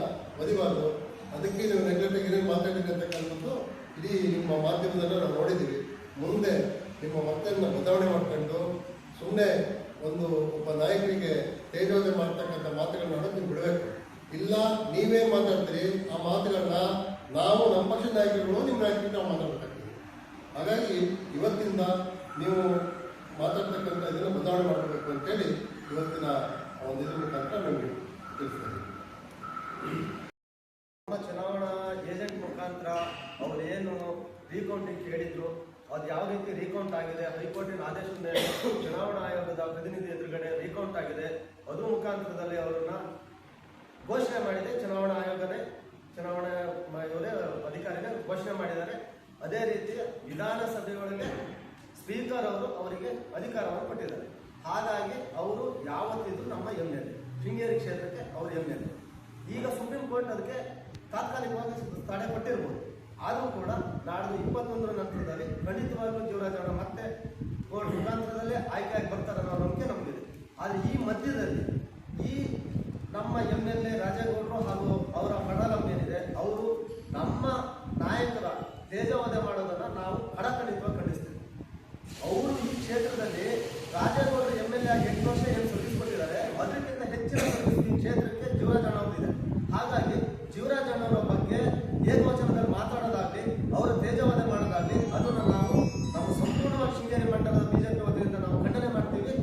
ಒದಿಬಾರ್ದು. ಅದಕ್ಕೆ ನೀವು ನೆಗ್ಲೆಕ್ಟಾಗಿ ಏನೇನು ಮಾತಾಡಿದ್ರಿ ಅಂತಕ್ಕಂಥದ್ದು ಇಡೀ ನಿಮ್ಮ ಮಾಧ್ಯಮದಲ್ಲೇ ನಾವು ನೋಡಿದ್ದೀವಿ. ಮುಂದೆ ನಿಮ್ಮ ಮತನ್ನು ಬದಲಾವಣೆ ಮಾಡ್ಕೊಂಡು ಸುಮ್ಮನೆ ಒಬ್ಬ ನಾಯಕರಿಗೆ ತೇಜೋದಯ ಮಾಡ್ತಕ್ಕಂಥ ಮಾತುಗಳನ್ನ ಆಡೋದು ನೀವು ಬಿಡಬೇಕು. ಇಲ್ಲ ನೀವೇನು ಮಾತಾಡ್ತೀರಿ ಆ ಮಾತುಗಳನ್ನ ನಾವು ನಮ್ಮ ಪಕ್ಷದ ನಾಯಕರುಗಳು ನಿಮ್ಮ ನಾಯಕರಿಗೆ ನಾವು ಮಾತಾಡಬೇಕಾಗ್ತದೆ. ಹಾಗಾಗಿ ಇವತ್ತಿಂದ ನೀವು ಮಾತಾಡ್ತಕ್ಕಂಥ ಇದನ್ನು ಬದಲಾವಣೆ ಮಾಡಬೇಕು ಅಂತೇಳಿ ಇವತ್ತಿನ ಒಂದು ಇದ್ರ ಮುಖಾಂತರ ನಿಮಗೆ ತಿಳಿಸ್ತೀನಿ. ನಮ್ಮ ಚುನಾವಣಾ ಏಜೆಂಟ್ ಮುಖಾಂತರ ಅವರು ಏನು ರೀಕೌಂಟಿಂಗ್ ಕೇಳಿದ್ರು ಅದು ಯಾವ ರೀತಿ ರೀಕೌಂಟ್ ಆಗಿದೆ, ಹೈಕೋರ್ಟಿನ ಆದೇಶದ ಮೇಲೆ ಚುನಾವಣಾ ಆಯೋಗದ ಪ್ರತಿನಿಧಿ ಎದುರುಗಡೆ ರೀಕೌಂಟ್ ಆಗಿದೆ. ಅದ್ರ ಮುಖಾಂತರದಲ್ಲಿ ಅವರನ್ನ ಘೋಷಣೆ ಮಾಡಿದೆ ಚುನಾವಣಾ ಆಯೋಗನೇ, ಚುನಾವಣಾ ಆಯೋಗದ ಅಧಿಕಾರಿನೇ ಘೋಷಣೆ ಮಾಡಿದ್ದಾರೆ. ಅದೇ ರೀತಿ ವಿಧಾನಸಭೆಯೊಳಗೆ ಸ್ಪೀಕರ್ ಅವರು ಅವರಿಗೆ ಅಧಿಕಾರವನ್ನು ಕೊಟ್ಟಿದ್ದಾರೆ. ಹಾಗಾಗಿ ಅವರು ಯಾವತ್ತಿದ್ರು ನಮ್ಮ MLA, ಶೃಂಗೇರಿ ಕ್ಷೇತ್ರಕ್ಕೆ ಅವರು MLA. ಈಗ ಸುಪ್ರೀಂ ಕೋರ್ಟ್ ಅದಕ್ಕೆ ತಾತ್ಕಾಲಿಕವಾಗಿ ತಡೆ ಕೊಟ್ಟಿರ್ಬೋದು. ಆದರೂ ಕೂಡ ನಾಡ್ದು 21ರ ನಂತರದಲ್ಲಿ ಖಂಡಿತವಾಗ್ಲೂ ಜೀವರಾಜಣ್ಣ ಮತ್ತೆ ಕೋರ್ಟ್ ಮುಖಾಂತರದಲ್ಲೇ ಆಯ್ಕೆಯಾಗಿ ಬರ್ತಾರೆ ಅನ್ನೋ ನಂಬಿಕೆ ನಮಗಿದೆ. ಆದರೆ ಈ ಮಧ್ಯದಲ್ಲಿ ಈ ನಮ್ಮ MLA ರಾಜೇಗೌಡರು ಹಾಗೂ ಅವರ ಮಂಡಲಂ ಏನಿದೆ ಅವರು ನಮ್ಮ ನಾಯಕರ ತೇಜವಧೆ ಮಾಡೋದನ್ನು ನಾವು ಕಡಖಂಡಿತವಾಗಿ ಖಂಡಿಸ್ತೀವಿ. ಅವರು ಈ ಕ್ಷೇತ್ರದಲ್ಲಿ ರಾಜೇಗೌಡರು MLA ಆಗಿ 8 ವರ್ಷ ಏನು ಸರ್ವಿಸ್ ಕೊಟ್ಟಿದ್ದಾರೆ, ಅದಕ್ಕಿಂತ ಹೆಚ್ಚಿನ ಸರ್ವಿಸ್ ಈ ಕ್ಷೇತ್ರಕ್ಕೆ ಜೀವರಾಜಣ್ಣ ಅವರಿದೆ. ಹಾಗಾಗಿ ಜೀವರಾಜಣ್ಣವರ ಬಗ್ಗೆ ಏಕವಚನದಲ್ಲಿ ಮಾತಾಡೋದಾಗ್ಲಿ, ಅವರ ತೇಜವಧೆ ಮಾಡೋದಾಗ್ಲಿ ಅದನ್ನು ನಾವು ನಮ್ಮ ಸಂಪೂರ್ಣವಾಗಿ ಶೃಂಗೇರಿ ಮಂಡಲದ ಬಿಜೆಪಿ ವತಿಯಿಂದ ನಾವು ಖಂಡನೆ ಮಾಡ್ತೀವಿ.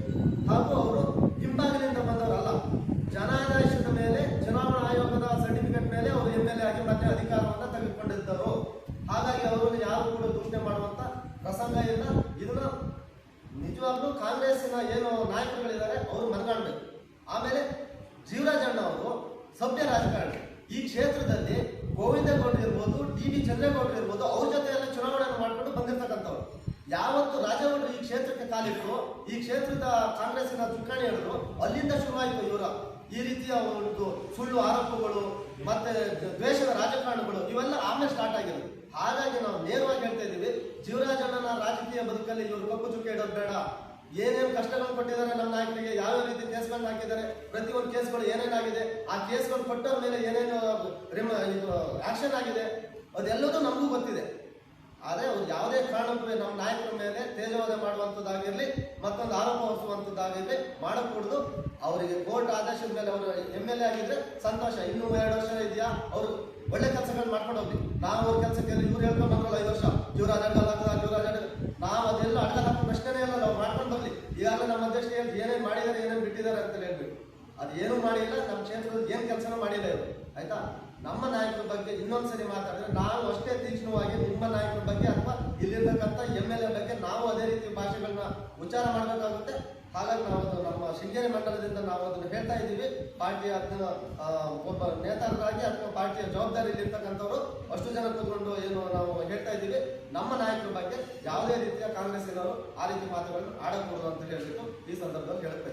ಹಾಗೂ ಅವರು ಹಿಂಬಾಗಿಲಿಂದ ಬಂದವರಲ್ಲ, ಜನಾದೇಶದ ಮೇಲೆ ಚುನಾವಣಾ ಆಯೋಗದ ಸರ್ಟಿಫಿಕೇಟ್ ಮೇಲೆ ಅವರು MLA ಆಗಿ ಮತ್ತೆ ಅಧಿಕಾರವನ್ನು ತೆಗೆದುಕೊಂಡಿದ್ದರು. ಹಾಗಾಗಿ ಅವರನ್ನು ಯಾರು ಕೂಡ ದೂಷಣೆ ಮಾಡುವಂತ ಪ್ರಸಂಗ ಇಲ್ಲ. ಇದನ್ನ ನಿಜವಾಗ್ಲೂ ಕಾಂಗ್ರೆಸ್ಸಿನ ಏನು ನಾಯಕರುಗಳಿದ್ದಾರೆ ಅವರು ಮನಗಾಣಬೇಕು. ಆಮೇಲೆ ಜೀವರಾಜಣ್ಣ ಅವರು ಸಭ್ಯ ರಾಜಕಾರಣಿ. ಈ ಕ್ಷೇತ್ರದಲ್ಲಿ ಗೋವಿಂದ ಗೌಡ್ರು ಇರ್ಬೋದು, DV ಚಂದ್ರೇಗೌಡರು ಇರ್ಬೋದು, ಅವ್ರ ಜೊತೆ ಎಲ್ಲ ಚುನಾವಣೆಯನ್ನು ಮಾಡ್ಕೊಂಡು ಬಂದಿರ್ತಕ್ಕಂಥವ್ರು. ಯಾವತ್ತು ರಾಜೇಗೌಡರು ಈ ಕ್ಷೇತ್ರಕ್ಕೆ ಕಾಲಿಟ್ಟರು, ಈ ಕ್ಷೇತ್ರದ ಕಾಂಗ್ರೆಸ್ಸಿನ ಚುಕ್ಕಾಣಿ ಹೇಳಿದ್ರು, ಅಲ್ಲಿಂದ ಶುರುವಾಯಿತು ಇವರ ಈ ರೀತಿಯ ಒಂದು ಸುಳ್ಳು ಆರೋಪಗಳು ಮತ್ತೆ ದ್ವೇಷದ ರಾಜಕಾರಣಗಳು ಇವೆಲ್ಲ ಆಮೇಲೆ ಸ್ಟಾರ್ಟ್ ಆಗಿರೋದು. ಹಾಗಾಗಿ ನಾವು ನೇರವಾಗಿ ಹೇಳ್ತಾ ಇದ್ದೀವಿ, ಜೀವರಾಜಣ್ಣನ ರಾಜಕೀಯ ಬದುಕಲ್ಲಿ ಇವರು ಕಪ್ಪು ಚುಕ್ಕೆ ಇಡೋದು ಬೇಡ. ಏನೇನು ಕಷ್ಟಗಳು ಕೊಟ್ಟಿದ್ದಾರೆ ನಮ್ಮ ನಾಯಕರಿಗೆ, ಯಾವ್ಯಾವ ರೀತಿ ಕೇಸ್ಗಳನ್ನ ಹಾಕಿದ್ದಾರೆ, ಪ್ರತಿಯೊಂದು ಕೇಸ್ಗಳು ಏನೇನಾಗಿದೆ, ಆ ಕೇಸ್ಗಳು ಕೊಟ್ಟವ್ರ ಮೇಲೆ ಏನೇನು ಆಕ್ಷನ್ ಆಗಿದೆ ಅದೆಲ್ಲದೂ ನಮಗೂ ಗೊತ್ತಿದೆ. ಆದರೆ ಅವ್ರು ಯಾವುದೇ ಕಾರಣಕ್ಕೂ ನಮ್ಮ ನಾಯಕರ ಮೇಲೆ ತೇಜವಧೆ ಮಾಡುವಂಥದ್ದಾಗಿರಲಿ, ಮತ್ತೊಂದು ಆರೋಪ ಹೊರಿಸುವಂಥದ್ದಾಗಿರಲಿ ಮಾಡಕೂಡದು. ಅವರಿಗೆ ಕೋರ್ಟ್ ಆದೇಶದ ಮೇಲೆ ಅವರು MLA ಆಗಿದ್ರೆ ಸಂತೋಷ, ಇನ್ನೂ 2 ವರ್ಷ ಇದೆಯಾ, ಅವರು ಒಳ್ಳೆ ಕೆಲಸಗಳು ಮಾಡ್ಕೊಂಡು ಹೋಗ್ಲಿ. ನಾವು ಅವ್ರ ಕೆಲಸಕ್ಕೆ ಇವ್ರು ಹೇಳ್ಕೊಂಡು ಬಂದ್ರಲ್ಲ 5 ವರ್ಷ ಜೀವರಾಜ್ ಜೀವರಾಜ್ ನಾವು ಅದೆಲ್ಲ ಅಡ್ಡ ಹಾಕೋ ಪ್ರಶ್ನೆನೇ ಇಲ್ಲ, ನಾವು ಮಾಡ್ಕೊಂಡು ಬರ್ಲಿ. ಈಗಾಗಲೇ ನಮ್ಮ ಅಧ್ಯಕ್ಷ ಏನೇನು ಮಾಡಿದ್ದಾರೆ, ಏನೇನು ಬಿಟ್ಟಿದ್ದಾರೆ ಅಂತ ಹೇಳ್ಬೇಕು. ಅದು ಏನೂ ಮಾಡಿಲ್ಲ, ನಮ್ಮ ಕ್ಷೇತ್ರದ ಏನು ಕೆಲಸನೂ ಮಾಡಿಲ್ಲ ಇವರು. ಆಯ್ತಾ, ನಮ್ಮ ನಾಯಕರ ಬಗ್ಗೆ ಇನ್ನೊಂದ್ಸರಿ ಮಾತಾಡಿದ್ರೆ ನಾವು ಅಷ್ಟೇ ತೀಕ್ಷ್ಣವಾಗಿ ನಿಮ್ಮ ನಾಯಕರ ಬಗ್ಗೆ ಅಥವಾ ಇಲ್ಲಿರ್ತಕ್ಕಂಥ MLA ಬಗ್ಗೆ ನಾವು ಅದೇ ರೀತಿ ಭಾಷೆಗಳನ್ನ ಉಚ್ಚಾರ ಮಾಡಬೇಕಾಗುತ್ತೆ. ಹಾಗಾಗಿ ನಾವು ನಮ್ಮ ಶೃಂಗೇರಿ ಮಂಡಲದಿಂದ ನಾವು ಅದನ್ನು ಹೇಳ್ತಾ ಇದ್ದೀವಿ. ಪಾರ್ಟಿಯ ಒಬ್ಬ ನೇತಾರರಾಗಿ ಅಥವಾ ಪಾರ್ಟಿಯ ಜವಾಬ್ದಾರಿಯಲ್ಲಿರ್ತಕ್ಕಂಥವ್ರು ಅಷ್ಟು ಜನ ಕೂತ್ಕೊಂಡು ಏನು ನಾವು ಹೇಳ್ತಾ ಇದ್ದೀವಿ, ನಮ್ಮ ನಾಯಕರ ಬಗ್ಗೆ ಯಾವುದೇ ರೀತಿಯ ಕಾಂಗ್ರೆಸ್ಸಿನವರು ಆ ರೀತಿ ಮಾತುಗಳನ್ನು ಆಡಕೂಡದು ಅಂತ ಹೇಳ್ಬಿಟ್ಟು ಈ ಸಂದರ್ಭದಲ್ಲಿ ಹೇಳ್ತಾ